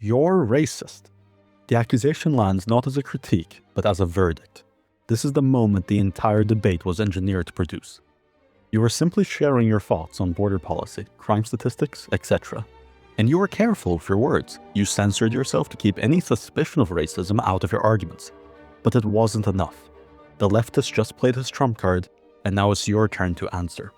You're racist. The accusation lands not as a critique, but as a verdict. This is the moment the entire debate was engineered to produce. You were simply sharing your thoughts on border policy, crime statistics, etc. And you were careful with your words. You censored yourself to keep any suspicion of racism out of your arguments. But it wasn't enough. The leftist just played his trump card, and now it's your turn to answer.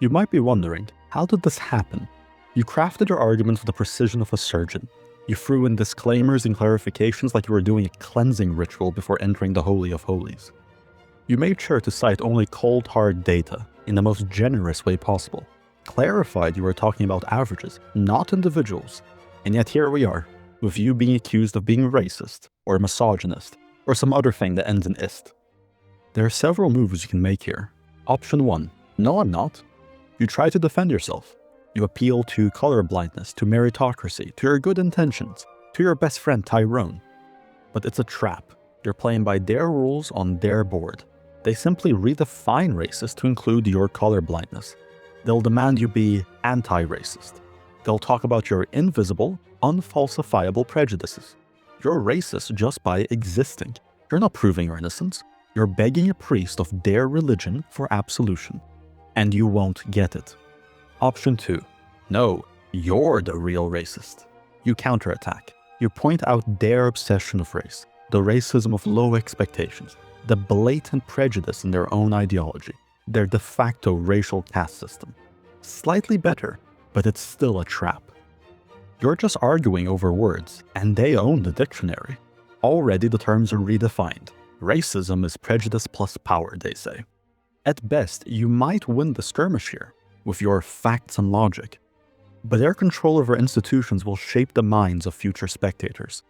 You might be wondering, how did this happen? You crafted your argument with the precision of a surgeon. You threw in disclaimers and clarifications like you were doing a cleansing ritual before entering the Holy of Holies. You made sure to cite only cold hard data in the most generous way possible. Clarified you were talking about averages, not individuals. And yet here we are, with you being accused of being racist, or misogynist, or some other thing that ends in ist. There are several moves you can make here. Option 1. No, I'm not. You try to defend yourself. You appeal to colorblindness, to meritocracy, to your good intentions, to your best friend Tyrone. But it's a trap. You're playing by their rules on their board. They simply redefine racist to include your colorblindness. They'll demand you be anti-racist. They'll talk about your invisible, unfalsifiable prejudices. You're racist just by existing. You're not proving your innocence. You're begging a priest of their religion for absolution. And you won't get it. Option 2. No, you're the real racist. You counterattack. You point out their obsession of race, the racism of low expectations, the blatant prejudice in their own ideology, their de facto racial caste system. Slightly better, but it's still a trap. You're just arguing over words, and they own the dictionary. Already the terms are redefined. Racism is prejudice plus power, they say. At best, you might win the skirmish here, with your facts and logic. But their control over institutions will shape the minds of future spectators.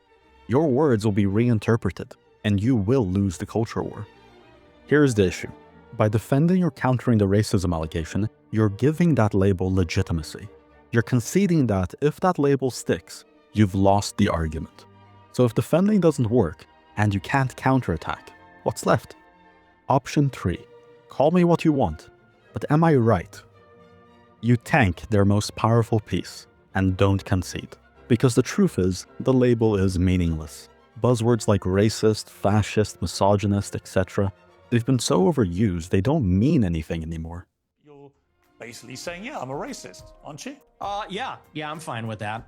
Your words will be reinterpreted, and you will lose the culture war. Here's the issue. By defending or countering the racism allegation, you're giving that label legitimacy. You're conceding that if that label sticks, you've lost the argument. So if defending doesn't work, and you can't counterattack, what's left? Option 3. Call me what you want, but am I right? You tank their most powerful piece, and don't concede. Because the truth is, the label is meaningless. Buzzwords like racist, fascist, misogynist, etc. They've been so overused, they don't mean anything anymore. You're basically saying, yeah, I'm a racist, aren't you? Yeah, I'm fine with that.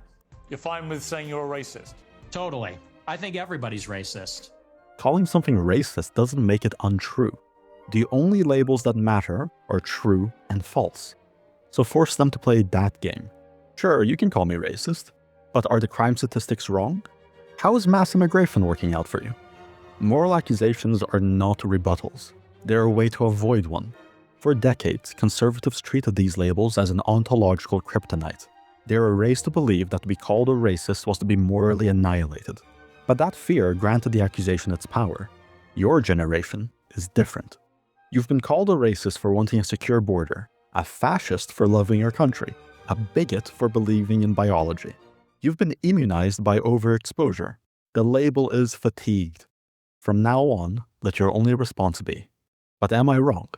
You're fine with saying you're a racist? Totally. I think everybody's racist. Calling something racist doesn't make it untrue. The only labels that matter are true and false. So force them to play that game. Sure, you can call me racist, but are the crime statistics wrong? How is mass immigration working out for you? Moral accusations are not rebuttals. They're a way to avoid one. For decades, conservatives treated these labels as an ontological kryptonite. They were raised to believe that to be called a racist was to be morally annihilated. But that fear granted the accusation its power. Your generation is different. You've been called a racist for wanting a secure border, a fascist for loving your country, a bigot for believing in biology. You've been immunized by overexposure. The label is fatigued. From now on, let your only response be, but am I wrong?